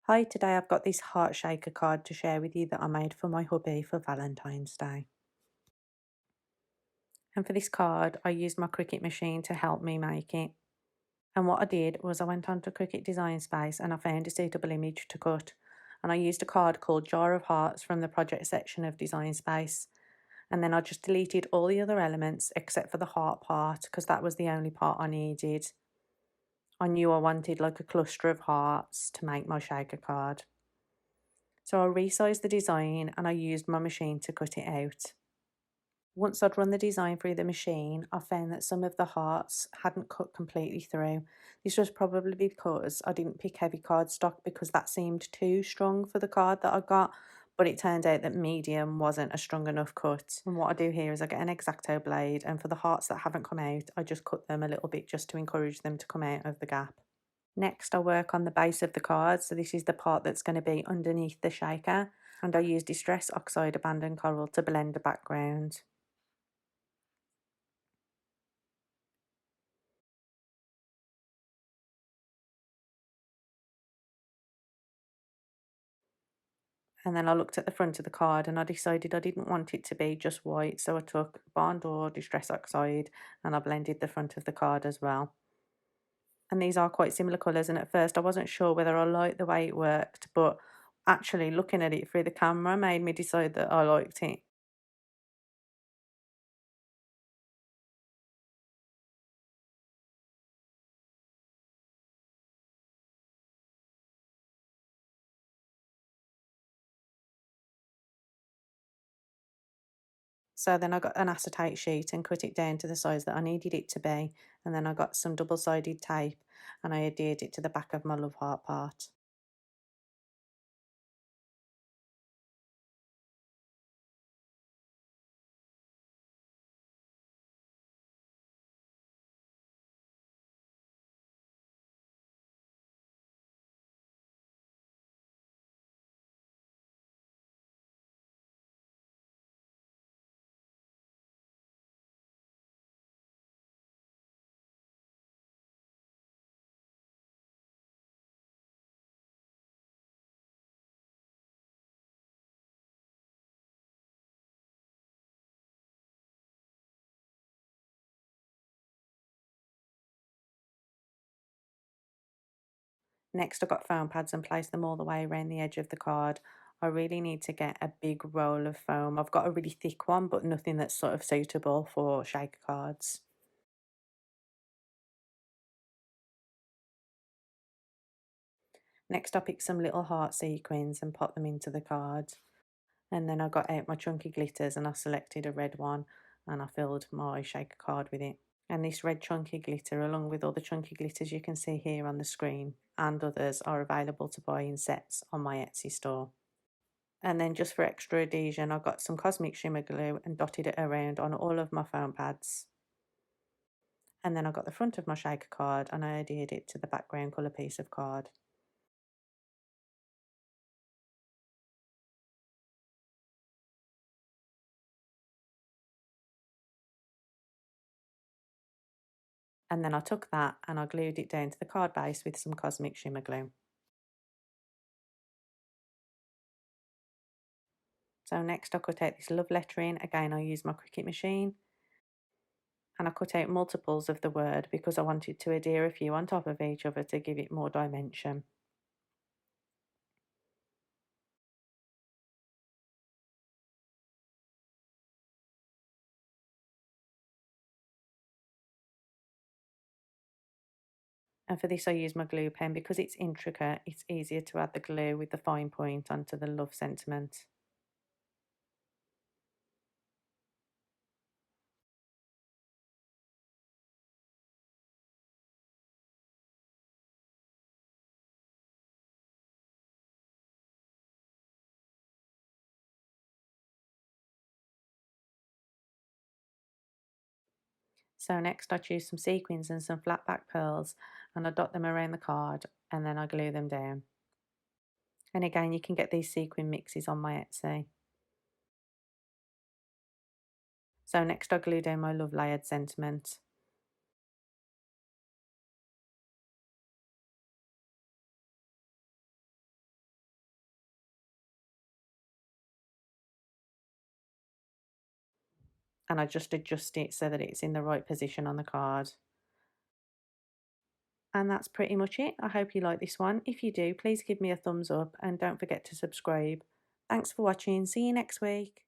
Hi, today I've got this heart shaker card to share with you that I made for my hubby for Valentine's Day. And for this card, I used my Cricut machine to help me make it. And what I did was I went onto Cricut Design Space and I found a suitable image to cut. And I used a card called Jar of Hearts from the project section of Design Space. And then I just deleted all the other elements except for the heart part because that was the only part I needed. I knew I wanted like a cluster of hearts to make my shaker card. So I resized the design and I used my machine to cut it out. Once I'd run the design through the machine, I found that some of the hearts hadn't cut completely through. This was probably because I didn't pick heavy cardstock because that seemed too strong for the card that I got, but it turned out that medium wasn't a strong enough cut. And what I do here is I get an X-Acto blade, and for the hearts that haven't come out, I just cut them a little bit just to encourage them to come out of the gap. Next, I work on the base of the card, so this is the part that's going to be underneath the shaker, and I use Distress Oxide Abandoned Coral to blend the background. And then I looked at the front of the card and I decided I didn't want it to be just white, so I took Barn Door Distress Oxide and I blended the front of the card as well. And these are quite similar colours, and at first I wasn't sure whether I liked the way it worked, but actually looking at it through the camera made me decide that I liked it. So then I got an acetate sheet and cut it down to the size that I needed it to be, and then I got some double-sided tape and I adhered it to the back of my love heart part. Next, I got foam pads and placed them all the way around the edge of the card. I really need to get a big roll of foam. I've got a really thick one, but nothing that's sort of suitable for shaker cards. Next, I picked some little heart sequins and popped them into the card. And then I got out my chunky glitters and I selected a red one and I filled my shaker card with it. And this red chunky glitter, along with all the chunky glitters you can see here on the screen and others, are available to buy in sets on my Etsy store. And then just for extra adhesion, I got some Cosmic Shimmer glue and dotted it around on all of my foam pads. And then I got the front of my shaker card and I adhered it to the background colour piece of card. And then I took that and I glued it down to the card base with some Cosmic Shimmer glue. So next I cut out this love lettering. Again, I used my Cricut machine and I cut out multiples of the word because I wanted to adhere a few on top of each other to give it more dimension. And for this I use my glue pen because it's intricate, it's easier to add the glue with the fine point onto the love sentiment. So next I choose some sequins and some flat back pearls and I dot them around the card and then I glue them down. And again, you can get these sequin mixes on my Etsy. So next I glue down my love layered sentiment. and I just adjust it so that it's in the right position on the card. And that's pretty much it. I hope you like this one. If you do, please give me a thumbs up and don't forget to subscribe. Thanks for watching. See you next week.